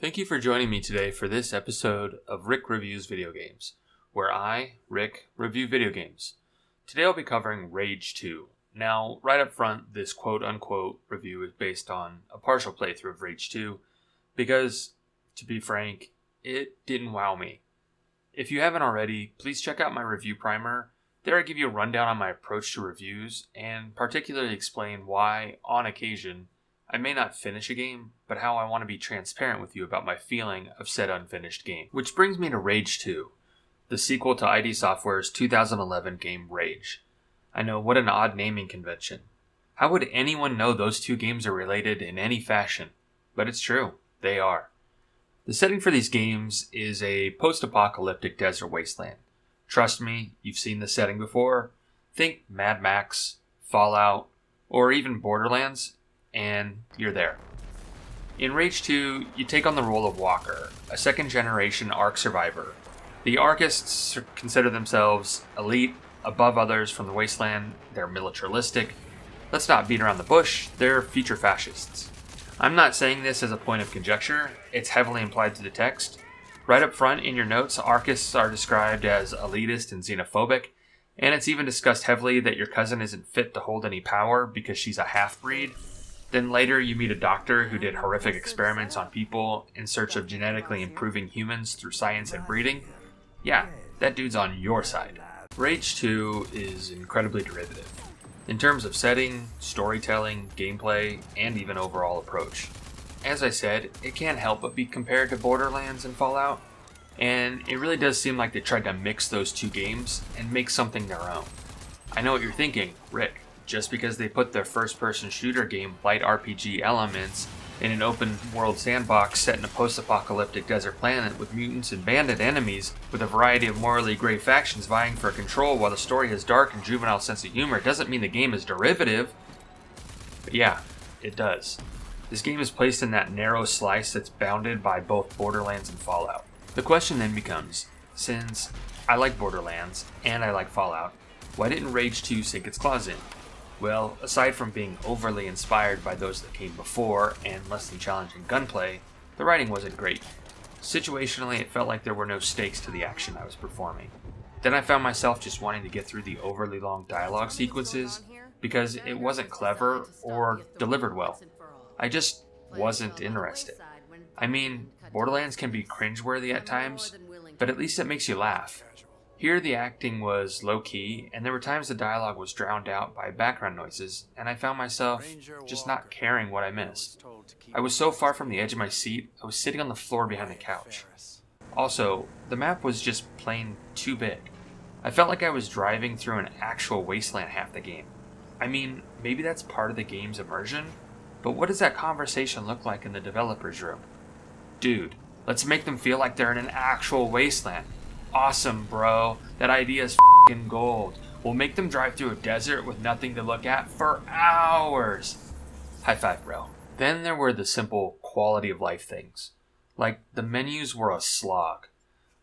Thank you for joining me today for this episode of Rick Reviews Video Games, where I, Rick, review video games. Today I'll be covering Rage 2. Now, right up front, this quote-unquote review is based on a partial playthrough of Rage 2, because, to be frank, it didn't wow me. If you haven't already, please check out my review primer. There I give you a rundown on my approach to reviews, and particularly explain why, on occasion, I may not finish a game, but how I want to be transparent with you about my feeling of said unfinished game. Which brings me to Rage 2, the sequel to ID Software's 2011 game Rage. I know, what an odd naming convention. How would anyone know those two games are related in any fashion? But it's true, they are. The setting for these games is a post-apocalyptic desert wasteland. Trust me, you've seen the setting before. Think Mad Max, Fallout, or even Borderlands, and you're there. In Rage 2, you take on the role of Walker, a second-generation ARK survivor. The Arkists consider themselves elite, above others from the wasteland. They're militaristic. Let's not beat around the bush, they're future fascists. I'm not saying this as a point of conjecture, it's heavily implied through the text. Right up front in your notes, Arkists are described as elitist and xenophobic, and it's even discussed heavily that your cousin isn't fit to hold any power because she's a half-breed. Then later you meet a doctor who did horrific experiments on people in search of genetically improving humans through science and breeding. Yeah, that dude's on your side. Rage 2 is incredibly derivative, in terms of setting, storytelling, gameplay, and even overall approach. As I said, it can't help but be compared to Borderlands and Fallout, and it really does seem like they tried to mix those two games and make something their own. I know what you're thinking, Rick. Just because they put their first-person shooter game light RPG elements in an open-world sandbox set in a post-apocalyptic desert planet with mutants and bandit enemies with a variety of morally gray factions vying for control while the story has dark and juvenile sense of humor doesn't mean the game is derivative. But yeah, it does. This game is placed in that narrow slice that's bounded by both Borderlands and Fallout. The question then becomes, since I like Borderlands and I like Fallout, why didn't Rage 2 sink its claws in? Well, aside from being overly inspired by those that came before and less than challenging gunplay, the writing wasn't great. Situationally, it felt like there were no stakes to the action I was performing. Then I found myself just wanting to get through the overly long dialogue sequences because it wasn't clever or delivered well. I just wasn't interested. I mean, Borderlands can be cringeworthy at times, but at least it makes you laugh. Here the acting was low-key, and there were times the dialogue was drowned out by background noises, and I found myself just not caring what I missed. I was so far from the edge of my seat, I was sitting on the floor behind the couch. Also, the map was just plain too big. I felt like I was driving through an actual wasteland half the game. I mean, maybe that's part of the game's immersion, but what does that conversation look like in the developer's room? Dude, let's make them feel like they're in an actual wasteland. Awesome, bro. That idea is f***ing gold. We'll make them drive through a desert with nothing to look at for hours. High five, bro. Then there were the simple quality of life things. Like, the menus were a slog.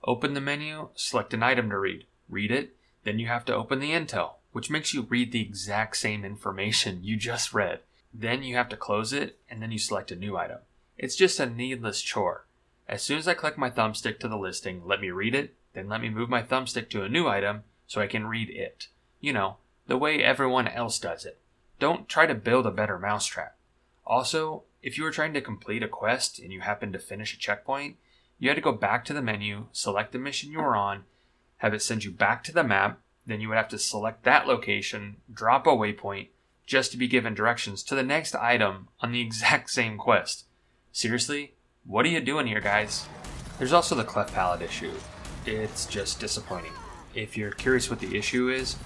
Open the menu, select an item to read. Read it, then you have to open the intel, which makes you read the exact same information you just read. Then you have to close it, and then you select a new item. It's just a needless chore. As soon as I click my thumbstick to the listing, let me read it, then let me move my thumbstick to a new item so I can read it. You know, the way everyone else does it. Don't try to build a better mousetrap. Also, if you were trying to complete a quest and you happened to finish a checkpoint, you had to go back to the menu, select the mission you were on, have it send you back to the map, then you would have to select that location, drop a waypoint, just to be given directions to the next item on the exact same quest. Seriously? What are you doing here, guys? There's also the cleft palate issue. It's just disappointing. If you're curious what the issue is,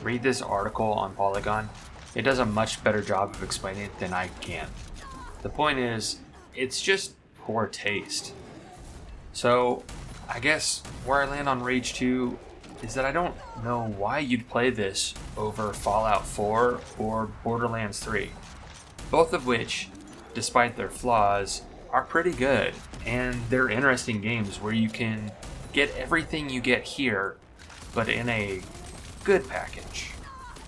read this article on Polygon. It does a much better job of explaining it than I can. The point is, it's just poor taste. So, I guess where I land on Rage 2 is that I don't know why you'd play this over Fallout 4 or Borderlands 3. Both of which, despite their flaws, are pretty good, and they're interesting games where you can get everything you get here, but in a good package.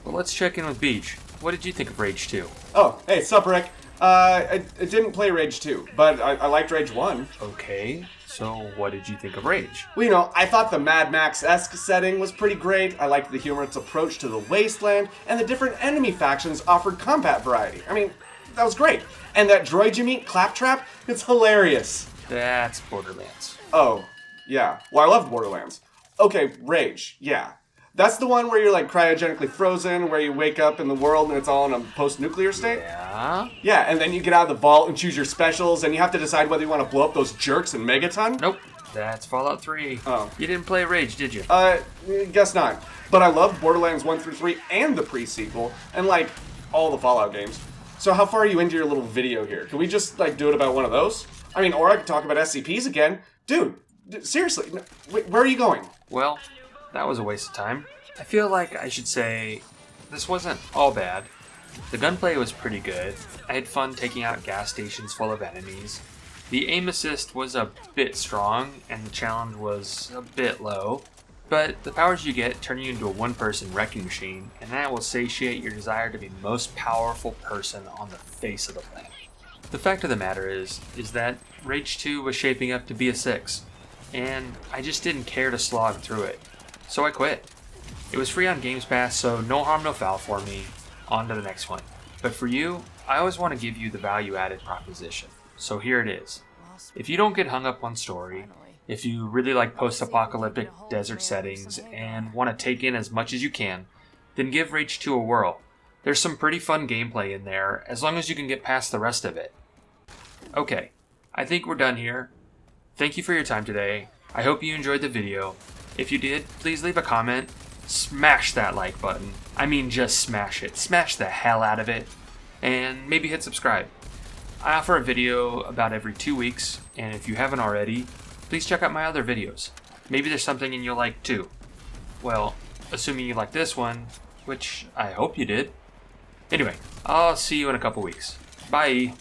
Well, let's check in with Beach. What did you think of Rage 2? Oh, hey, sup, Rick? I didn't play Rage 2, but I liked Rage 1. Okay, so what did you think of Rage? Well, I thought the Mad Max-esque setting was pretty great. I liked the humorous approach to the wasteland, and the different enemy factions offered combat variety. That was great. And that droid you meet, Claptrap, it's hilarious. That's Borderlands. Oh, yeah. Well, I loved Borderlands. Okay, Rage, yeah. That's the one where you're cryogenically frozen, where you wake up in the world and it's all in a post-nuclear state? Yeah? Yeah, and then you get out of the vault and choose your specials, and you have to decide whether you want to blow up those jerks in Megaton? Nope. That's Fallout 3. Oh. You didn't play Rage, did you? Guess not. But I loved Borderlands 1 through 3 and the pre-sequel, and all the Fallout games. So how far are you into your little video here? Can we just do it about one of those? Or I could talk about SCPs again. Dude, seriously, where are you going? Well, that was a waste of time. I feel like I should say this wasn't all bad. The gunplay was pretty good. I had fun taking out gas stations full of enemies. The aim assist was a bit strong, and the challenge was a bit low. But the powers you get turn you into a one-person wrecking machine, and that will satiate your desire to be the most powerful person on the face of the planet. The fact of the matter is that Rage 2 was shaping up to be a 6, and I just didn't care to slog through it. So I quit. It was free on Games Pass, so no harm, no foul for me. On to the next one. But for you, I always want to give you the value-added proposition. So here it is. If you don't get hung up on story, if you really like post-apocalyptic desert settings and want to take in as much as you can, then give Rage 2 a whirl. There's some pretty fun gameplay in there, as long as you can get past the rest of it. Okay, I think we're done here. Thank you for your time today. I hope you enjoyed the video. If you did, please leave a comment. Smash that like button. Just smash it. Smash the hell out of it. And maybe hit subscribe. I offer a video about every 2 weeks, and if you haven't already, please check out my other videos. Maybe there's something you'll like too. Well, assuming you like this one, which I hope you did. Anyway, I'll see you in a couple weeks. Bye!